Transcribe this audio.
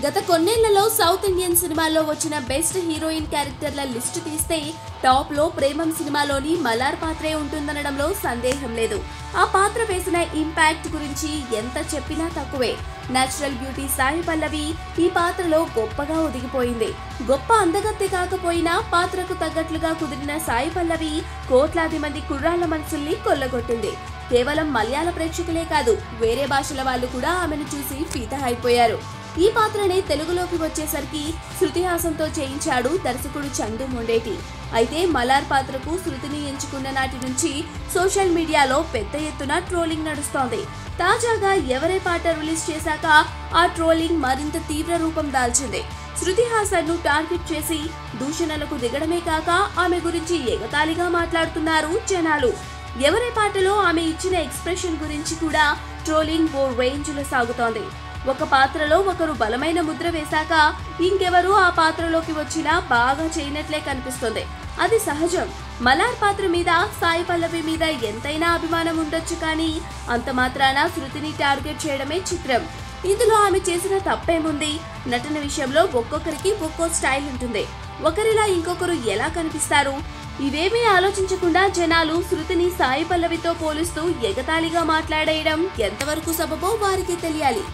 గత కొన్నేళ్లలో south Indian సినిమాల్లో వచ్చిన బెస్ట్ హీరోయిన్ క్యారెక్టర్ల లిస్టు తీస్తే టాప్ లో ప్రేమం సినిమాలోని మలార్ పాత్రే ఉంటుందనడంలో సందేహం లేదు. ఆ పాత్ర వేసిన ఇంపాక్ట్ గురించి ఎంత చెప్పినా తక్కువే. నేచురల్ బ్యూటీ సాయి పల్లవి ఈ పాత్రలో గొప్పగా ఒదిగిపోయింది. గొప్ప అందగత్తె కాకపోయినా పాత్రకు తగ్గట్లుగా కుదిరిన సాయి పల్లవి కోట్లాది మంది కుర్రాళ్ల మనసుల్ని కొల్లగొట్టింది. కేవలం మలయాళ ప్రేక్షకులే కాదు, వేరే భాషల వాళ్ళు కూడా ఆమెను చూసి ఫిదా అయిపోయారు. ఈ పాత్రని తెలుగులోకి వచ్చేసరికి శృతి హాసన్తో చేయించాడు దర్శకుడు చందు మొండేటి. అయితే మలార్ పాత్రకు శృతిని ఎంచుకున్న నాటి నుంచి సోషల్ మీడియాలో పెద్ద ఎత్తున ట్రోలింగ్ నడుస్తోంది. తాజాగా ఎవరే పాట రిలీజ్ చేశాక ఆ ట్రోలింగ్ మరింత తీవ్ర రూపం దాల్చింది. శృతి హాసన్ ను టార్గెట్ చేసి దూషణలకు దిగడమే కాక ఆమె గురించి ఎగతాళిగా మాట్లాడుతున్నారు జనాలు. ఎవరే పాటలో ఆమె ఇచ్చిన ఎక్స్ప్రెషన్ గురించి కూడా ట్రోలింగ్ ఓ రేంజ్ లో సాగుతోంది. ఒక పాత్రలో ఒకరు బలమైన ముద్ర వేశాక ఇంకెవరు ఆ పాత్రలోకి వచ్చినా బాగా చేయనట్లే కనిపిస్తుంది. అది సహజం. మలార్ పాత్ర మీద సాయి పల్లవి మీద ఎంతైనా అభిమానం ఉండొచ్చు, కానీ అంత మాత్రాన శృతిని టార్గెట్ చేయడమే చిత్రం. ఇందులో ఆమె చేసిన తప్పేముంది? నటన విషయంలో ఒక్కొక్కరికి ఒక్కో స్టైల్ ఉంటుంది. ఒకరిలా ఇంకొకరు ఎలా కనిపిస్తారు? ఇవేమీ ఆలోచించకుండా జనాలు శృతిని సాయి పల్లవితో పోలుస్తూ ఎగతాళిగా మాట్లాడేయడం ఎంతవరకు సబబో వారికి తెలియాలి.